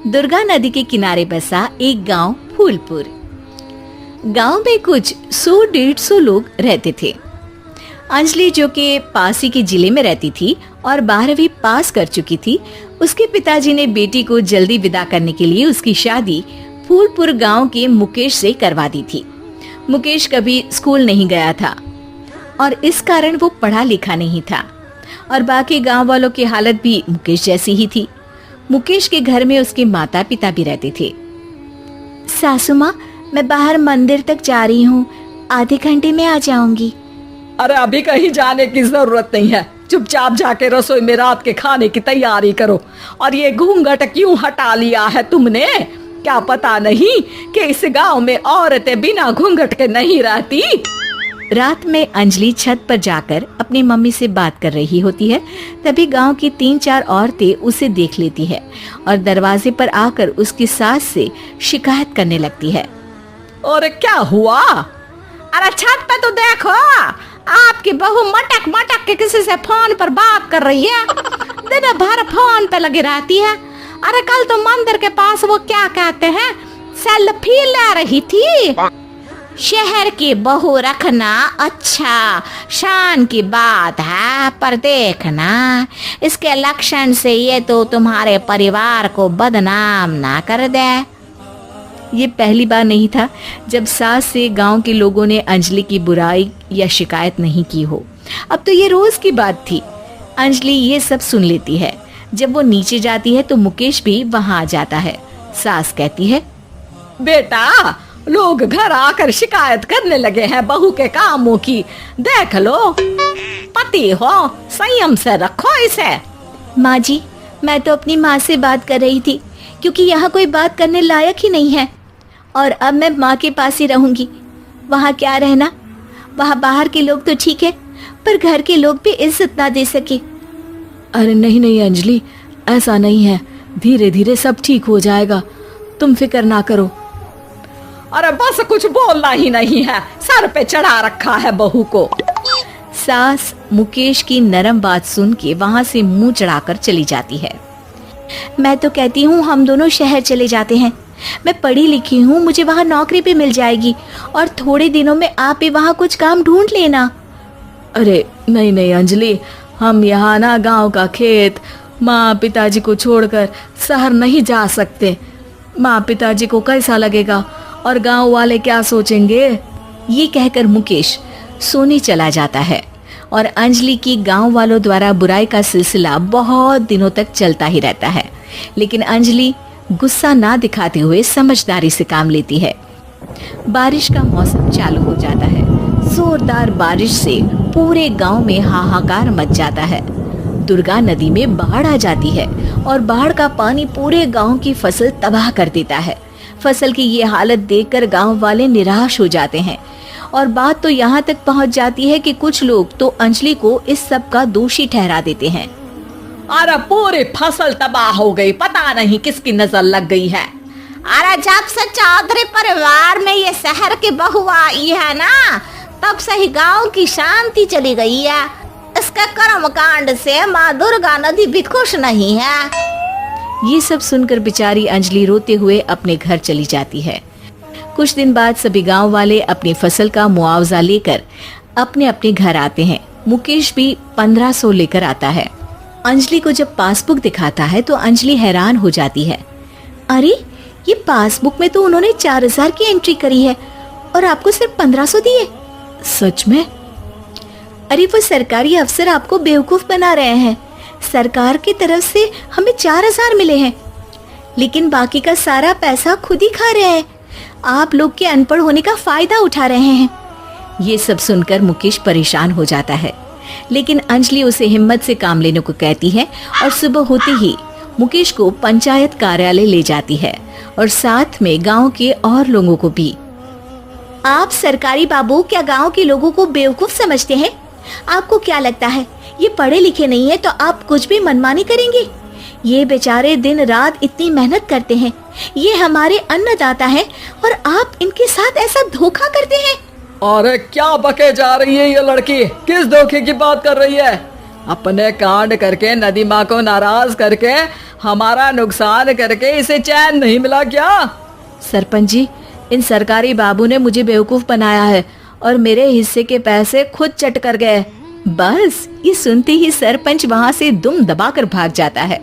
दुर्गा नदी के किनारे बसा एक गांव फूलपुर। गांव में कुछ 100-150 लोग रहते थे। अंजलि, जो कि पास ही के जिले में रहती थी और 12वीं पास कर चुकी थी, उसके पिताजी ने बेटी को जल्दी विदा करने के लिए उसकी शादी फूलपुर गांव के मुकेश से करवा दी थी। मुकेश कभी स्कूल नहीं गया था और इस कारण वो पढ़ा लिखा नहीं था और बाकी गांव वालों की हालत भी मुकेश जैसी ही थी। मुकेश के घर में उसके माता पिता भी रहते थे। सासू माँ, मैं बाहर मंदिर तक जा रही हूँ, आधे घंटे में आ जाऊंगी। अरे अभी कहीं जाने की जरूरत नहीं है, चुपचाप जाके रसोई में रात के खाने की तैयारी करो। और ये घूंघट क्यों हटा लिया है तुमने? क्या पता नहीं कि इस गांव में औरतें बिना घूंघट के नहीं रहती? रात में अंजलि छत पर जाकर अपनी मम्मी से बात कर रही होती है। तभी गांव की 3-4 औरतें उसे देख लेती है और दरवाजे पर आकर उसकी सास से शिकायत करने लगती है। और क्या हुआ? अरे छत पे तो देखो, आपकी बहू मटक मटक के किसी से फोन पर बात कर रही है। दिन भर फोन पे लगी रहती है। अरे कल तो मंदिर के पास वो क्या कहते हैं, सेल्फी ले रही थी। शहर की बहू रखना अच्छा शान की बात है, पर देखना इसके लक्षण से ये तो तुम्हारे परिवार को बदनाम ना कर दे। ये पहली बार नहीं था जब सास से गांव के लोगों ने अंजलि की बुराई या शिकायत नहीं की हो। अब तो ये रोज की बात थी। अंजलि ये सब सुन लेती है। जब वो नीचे जाती है तो मुकेश भी वहां आ जाता है। सास कहती है, बेटा, लोग घर आकर शिकायत करने लगे हैं बहू के कामों की, देख लो। पति हो, संयम से रखो इसे। माँ जी, मैं तो अपनी माँ से बात कर रही थी क्योंकि यहाँ कोई बात करने लायक ही नहीं है और अब मैं माँ के पास ही रहूंगी। वहाँ क्या रहना, वहाँ बाहर के लोग तो ठीक है पर घर के लोग भी इज्जत ना दे सके। अरे नहीं नहीं अंजलि, ऐसा नहीं है, धीरे धीरे सब ठीक हो जाएगा, तुम फिक्र ना करो। अरे बस कुछ बोलना ही नहीं है, सर पे चढ़ा रखा है बहू को। सास मुकेश की नरम बात सुन के वहाँ से मुंह चढ़ाकर चली जाती है। मैं तो कहती हूँ हम दोनों शहर चले जाते हैं। मैं पढ़ी लिखी हूँ, मुझे वहाँ नौकरी भी मिल जाएगी और थोड़े दिनों में आप भी वहाँ कुछ काम ढूंढ लेना। अरे नहीं नहीं अंजलि, हम यहाँ ना गांव का खेत, माँ पिताजी को छोड़कर शहर नहीं जा सकते। माँ पिताजी को कैसा लगेगा और गांव वाले क्या सोचेंगे? ये कहकर मुकेश सोने चला जाता है और अंजलि की गांव वालों द्वारा बुराई का सिलसिला बहुत दिनों तक चलता ही रहता है। लेकिन अंजलि गुस्सा ना दिखाते हुए समझदारी से काम लेती है। बारिश का मौसम चालू हो जाता है। जोरदार बारिश से पूरे गांव में हाहाकार मच जाता है। दुर्गा नदी में बाढ़ आ जाती है और बाढ़ का पानी पूरे गांव की फसल तबाह कर देता है। फसल की ये हालत देखकर गांव वाले निराश हो जाते हैं और बात तो यहाँ तक पहुँच जाती है कि कुछ लोग तो अंजलि को इस सब का दोषी ठहरा देते हैं। अरे पूरी फसल तबाह हो गई, पता नहीं किसकी नजर लग गई है। अरे जब से चौधरी परिवार में ये शहर की बहू आई है ना, तब से ही गांव की शांति चली गई है। इसके कर्म कांड से माँ दुर्गा नदी भी खुश नहीं है। ये सब सुनकर बेचारी अंजलि रोते हुए अपने घर चली जाती है। कुछ दिन बाद सभी गांव वाले अपनी फसल का मुआवजा लेकर अपने अपने घर आते हैं। मुकेश भी 1500 लेकर आता है। अंजलि को जब पासबुक दिखाता है तो अंजलि हैरान हो जाती है। अरे ये पासबुक में तो उन्होंने 4000 की एंट्री करी है और आपको सिर्फ 1500 दिए। सच में? अरे वो सरकारी अफसर आपको बेवकूफ बना रहे हैं। सरकार की तरफ से हमें 4000 मिले हैं लेकिन बाकी का सारा पैसा खुद ही खा रहे हैं। आप लोग के अनपढ़ होने का फायदा उठा रहे हैं। ये सब सुनकर मुकेश परेशान हो जाता है लेकिन अंजलि उसे हिम्मत से काम लेने को कहती है और सुबह होते ही मुकेश को पंचायत कार्यालय ले जाती है और साथ में गांव के और लोगों को भी। आप सरकारी बाबू क्या गांव के लोगों को बेवकूफ समझते हैं? आपको क्या लगता है ये पढ़े लिखे नहीं है तो आप कुछ भी मनमानी करेंगे? ये बेचारे दिन रात इतनी मेहनत करते हैं, ये हमारे अन्नदाता हैं और आप इनके साथ ऐसा धोखा करते हैं। अरे क्या बके जा रही है ये लड़की, किस धोखे की बात कर रही है? अपने कांड करके नदी माँ को नाराज करके हमारा नुकसान करके इसे चैन नहीं मिला क्या? सरपंच जी, इन सरकारी बाबू ने मुझे बेवकूफ बनाया है और मेरे हिस्से के पैसे खुद चट कर गए। बस ये सुनते ही सरपंच वहां से दुम दबाकर भाग जाता है।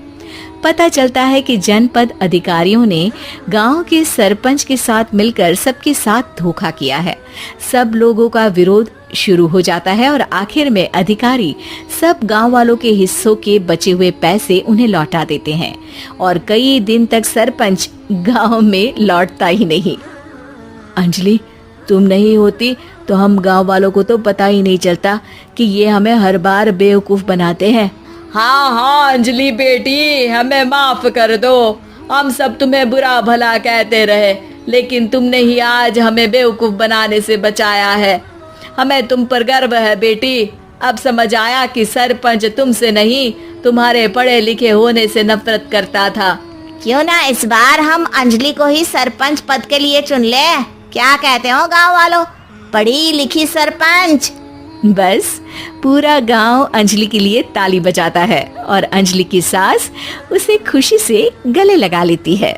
पता चलता है कि जनपद अधिकारियों ने गांव के सरपंच के साथ मिलकर सबके साथ धोखा किया है। सब लोगों का विरोध शुरू हो जाता है और आखिर में अधिकारी सब गांव वालों के हिस्सों के बचे हुए पैसे उन्हें लौटा देते हैं और कई दिन तक सरपंच गांव में लौटता ही नहीं। अंजलि, तुम नहीं होती तो हम गांव वालों को तो पता ही नहीं चलता कि ये हमें हर बार बेवकूफ बनाते हैं। हाँ हाँ अंजलि बेटी, हमें माफ कर दो। हम सब तुम्हें बुरा भला कहते रहे, लेकिन तुमने ही आज हमें बेवकूफ बनाने से बचाया है। हमें तुम पर गर्व है बेटी। अब समझ आया कि सरपंच तुमसे नहीं, तुम्हारे पढ़े लिखे होने से नफरत करता था। क्यों ना इस बार हम अंजलि को ही सरपंच पद के लिए चुन ले? क्या कहते हो गांव वालों? पढ़ी लिखी सरपंच। बस पूरा गांव अंजलि के लिए ताली बजाता है और अंजलि की सास उसे खुशी से गले लगा लेती है।